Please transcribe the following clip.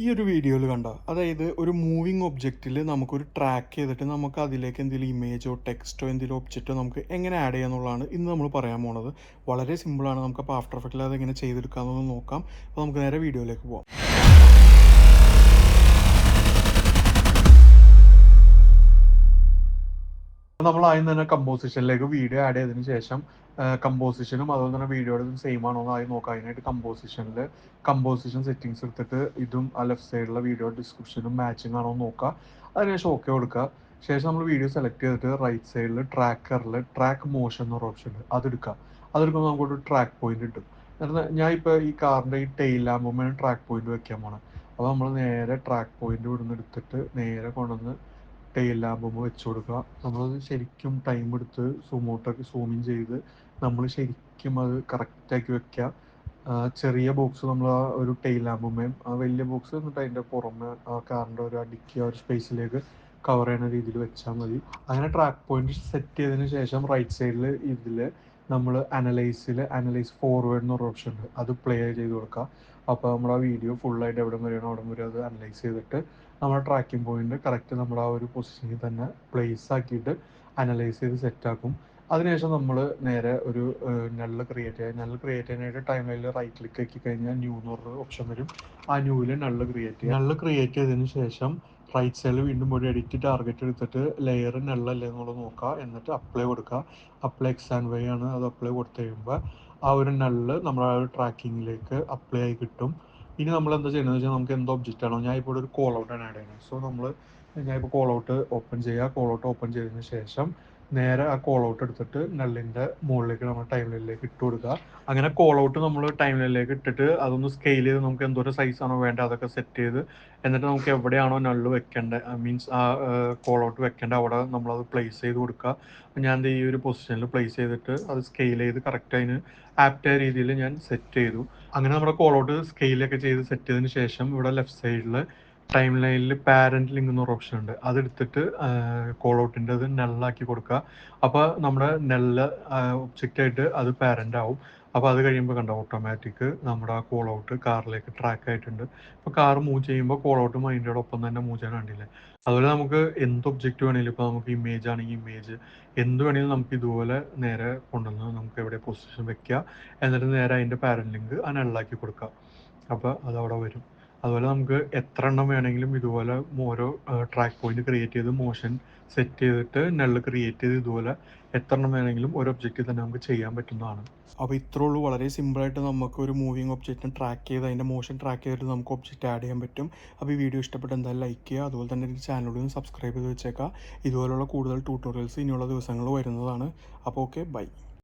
ഈ ഒരു വീഡിയോയിൽ കണ്ട അതായത് ഒരു മൂവിങ് ഒബ്ജക്റ്റിൽ നമുക്കൊരു ട്രാക്ക് ചെയ്തിട്ട് നമുക്ക് അതിലേക്ക് എന്തെങ്കിലും ഇമേജോ ടെക്സ്റ്റോ എന്തെങ്കിലും ഒബ്ജക്റ്റോ നമുക്ക് എങ്ങനെ ആഡ് ചെയ്യാന്നുള്ളതാണ് ഇന്ന് നമ്മൾ പറയാൻ പോണത്. വളരെ സിമ്പിളാണ്. നമുക്കപ്പോൾ ആഫ്റ്റർ എഫക്റ്റിൽ അത് എങ്ങനെ ചെയ്തെടുക്കാമെന്ന് നോക്കാം. അപ്പോൾ നമുക്ക് നേരെ വീഡിയോയിലേക്ക് പോകാം. നമ്മൾ ആദ്യം തന്നെ കമ്പോസിഷനിലേക്ക് വീഡിയോ ആഡ് ചെയ്തതിന് ശേഷം കമ്പോസിഷനും അതുപോലെ തന്നെ വീഡിയോയുടെ സെയിം ആണോ എന്ന് ആദ്യം നോക്കാം. അതിനായിട്ട് കമ്പോസിഷൻ സെറ്റിങ്സ് എടുത്തിട്ട് ഇതും ആ ലെഫ്റ്റ് സൈഡിലെ വീഡിയോ ഡിസ്ക്രിപ്ഷനും മാച്ചിങ് ആണോ എന്ന് നോക്കുക. അതിനുശേഷം ഓക്കെ കൊടുക്കുക. ശേഷം നമ്മൾ വീഡിയോ സെലക്ട് ചെയ്തിട്ട് റൈറ്റ് സൈഡിൽ ട്രാക്ക് മോഷൻ എന്നൊരു ഓപ്ഷൻ ഉണ്ട്, അതെടുക്കുമ്പോൾ നമുക്കൊരു ട്രാക്ക് പോയിന്റ് കിട്ടും. ഞാൻ ഇപ്പോൾ ഈ കാറിൻ്റെ ഈ ടെയിൽ ലാമ്പുമ്പോൾ ട്രാക്ക് പോയിന്റ് വെക്കാൻ പോകണം. അപ്പോൾ നമ്മൾ നേരെ ട്രാക്ക് പോയിന്റ് ഇവിടുന്ന് എടുത്തിട്ട് നേരെ കൊണ്ടുവന്ന് ടെയിൽ ലാമ്പുമ്പോൾ വെച്ച് കൊടുക്കുക. നമ്മളത് ശരിക്കും ടൈം എടുത്ത് സൂം ഇൻ ചെയ്ത് നമ്മൾ ശരിക്കും അത് കറക്റ്റാക്കി വെക്കുക. ചെറിയ ബോക്സ് നമ്മൾ ആ ഒരു ടെയിൽ ലാമ്പുമേയും ആ വലിയ ബോക്സ് എന്നിട്ട് അതിൻ്റെ പുറമെ ആ കാറിൻ്റെ ഒരു അടുക്കി ആ ഒരു സ്പേസിലേക്ക് കവർ ചെയ്യുന്ന രീതിയിൽ വെച്ചാൽ മതി. അങ്ങനെ ട്രാക്ക് പോയിന്റ് സെറ്റ് ചെയ്തതിന് ശേഷം റൈറ്റ് സൈഡിൽ ഇതിൽ നമ്മൾ അനലൈസ് ഫോർവേഡ് എന്നൊരു ഓപ്ഷൻ ഉണ്ട്, അത് പ്ലേ ചെയ്ത് കൊടുക്കുക. അപ്പോൾ നമ്മൾ ആ വീഡിയോ ഫുള്ളായിട്ട് എവിടെ വരെയാണോ അവിടെ വരെ അത് അനലൈസ് ചെയ്തിട്ട് നമ്മുടെ ട്രാക്കിംഗ് പോയിന്റ് കറക്റ്റ് നമ്മുടെ ആ ഒരു പൊസിഷനിൽ തന്നെ പ്ലേസ് ആക്കിയിട്ട് അനലൈസ് ചെയ്ത് സെറ്റാക്കും. അതിനുശേഷം നമ്മൾ നേരെ ഒരു നള്ള് ക്രിയേറ്റ് ചെയ്യാനായിട്ട് ടൈം ലൈനിൽ റൈറ്റ് ക്ലിക്ക് ആക്കി കഴിഞ്ഞാൽ ന്യൂ എന്ന് പറഞ്ഞ ഓപ്ഷൻ വരും. ആ ന്യൂവിൽ നള്ള് ക്രിയേറ്റ് ചെയ്തതിന് ശേഷം റൈറ്റ് സൈഡിൽ വീണ്ടും ഒരു എഡിറ്റ് ടാർഗറ്റ് എടുത്തിട്ട് ലെയർ നള്ളല്ലേ എന്നുള്ളത് നോക്കുക. എന്നിട്ട് അപ്ലൈ കൊടുക്കുക. അപ്ലൈ എക്സ് ആൻഡ് വൈ ആണ്, അത് അപ്ലൈ കൊടുത്തു കഴിയുമ്പോൾ ആ ഒരു നള്ള് നമ്മുടെ ആ ഒരു ട്രാക്കിങ്ങിലേക്ക് അപ്ലൈ ആയി കിട്ടും. ഇനി നമ്മൾ എന്താ ചെയ്യുന്നത് വെച്ചാൽ നമുക്ക് എന്ത് ഒബ്ജക്റ്റ് ആണോ, ഞാൻ ഇപ്പോൾ ഒരു കോൾ ഔട്ടാണ് ആഡ് ചെയ്യുന്നത്. സോ ഞാൻ ഇപ്പോൾ കോൾ ഔട്ട് ഓപ്പൺ ചെയ്തതിന് ശേഷം നേരെ ആ കോൾ ഔട്ട് എടുത്തിട്ട് നള്ളിൻ്റെ മുകളിലേക്ക് നമ്മൾ ടൈം ലൈനിലേക്ക് ഇട്ട് കൊടുക്കുക. അങ്ങനെ കോൾ ഔട്ട് നമ്മൾ ടൈം ലൈനിലേക്ക് ഇട്ടിട്ട് അതൊന്ന് സ്കെയിൽ ചെയ്ത് നമുക്ക് എന്തോരം സൈസ് ആണോ വേണ്ടത് അതൊക്കെ സെറ്റ് ചെയ്ത് എന്നിട്ട് നമുക്ക് എവിടെയാണോ നള്ള് വെക്കേണ്ടത്, മീൻസ് ആ കോൾ ഔട്ട് വെക്കേണ്ടത് അവിടെ നമ്മളത് പ്ലേസ് ചെയ്ത് കൊടുക്കുക. ഞാൻ ഈ ഒരു പൊസിഷനിൽ പ്ലേസ് ചെയ്തിട്ട് അത് സ്കെയിൽ ചെയ്ത് കറക്റ്റ് അതിന് ആപ്റ്റായ രീതിയിൽ ഞാൻ സെറ്റ് ചെയ്തു. അങ്ങനെ നമ്മുടെ കോൾ ഔട്ട് സ്കെയിലൊക്കെ ചെയ്ത് സെറ്റ് ചെയ്തതിന് ശേഷം ഇവിടെ ലെഫ്റ്റ് സൈഡിൽ ടൈം ലൈനിൽ പാരന്റ് ലിങ്ക് എന്നൊരു ഓപ്ഷൻ ഉണ്ട്, അതെടുത്തിട്ട് കോൾ ഔട്ടിൻ്റെ അത് നെള്ളാക്കി കൊടുക്കുക. അപ്പോൾ നമ്മുടെ നെല്ല് ഒബ്ജക്റ്റ് ആയിട്ട് അത് പാരന്റ് ആവും. അപ്പോൾ അത് കഴിയുമ്പോൾ കണ്ടോ ഓട്ടോമാറ്റിക് നമ്മുടെ ആ കോൾ ഔട്ട് കാറിലേക്ക് ട്രാക്ക് ആയിട്ടുണ്ട്. ഇപ്പോൾ കാർ മൂവ് ചെയ്യുമ്പോൾ കോൾ ഔട്ടും അതിൻ്റെ ഒപ്പം തന്നെ മൂവ് ചെയ്യാൻ കണ്ടില്ലേ. അതുപോലെ നമുക്ക് എന്ത് ഒബ്ജക്റ്റ് വേണമെങ്കിലും, ഇപ്പോൾ നമുക്ക് ഇമേജ് ആണെങ്കിൽ ഇമേജ് എന്ത് വേണമെങ്കിലും നമുക്ക് ഇതുപോലെ നേരെ കൊണ്ടുവന്ന് നമുക്ക് എവിടെ പൊസിഷൻ വെക്കുക. എന്നിട്ട് നേരെ അതിൻ്റെ പാരന്റ് ലിങ്ക് ആ നെള്ളാക്കി കൊടുക്കുക. അപ്പോൾ അതവിടെ വരും. അതുപോലെ നമുക്ക് എത്ര എണ്ണം വേണമെങ്കിലും ഇതുപോലെ ഓരോ ട്രാക്ക് പോയിന്റ് ക്രിയേറ്റ് ചെയ്ത് മോഷൻ സെറ്റ് ചെയ്തിട്ട് നെള്ള് ക്രിയേറ്റ് ചെയ്ത് ഇതുപോലെ എത്ര എണ്ണം വേണമെങ്കിലും ഒരു ഒബ്ജക്റ്റിൽ തന്നെ നമുക്ക് ചെയ്യാൻ പറ്റുന്നതാണ്. അപ്പോൾ ഇത്രേ ഉള്ളൂ. വളരെ സിമ്പിളായിട്ട് നമുക്ക് ഒരു മൂവിങ് ഒബ്ജക്റ്റിനെ ട്രാക്ക് ചെയ്ത് അതിൻ്റെ മോഷൻ ട്രാക്ക് ചെയ്തിട്ട് നമുക്ക് ഒബ്ജക്റ്റ് ആഡ് ചെയ്യാൻ പറ്റും. അപ്പോൾ ഈ വീഡിയോ ഇഷ്ടപ്പെട്ട് എന്തായാലും ലൈക്ക് ചെയ്യുക. അതുപോലെ തന്നെ എനിക്ക് ചാനലോട് സബ്സ്ക്രൈബ് ചെയ്ത് വെച്ചേക്കുക. ഇതുപോലുള്ള കൂടുതൽ ട്യൂട്ടോറിയൽസ് ഇനിയുള്ള ദിവസങ്ങളിൽ വരുന്നതാണ്. അപ്പോൾ ഓക്കെ, ബൈ.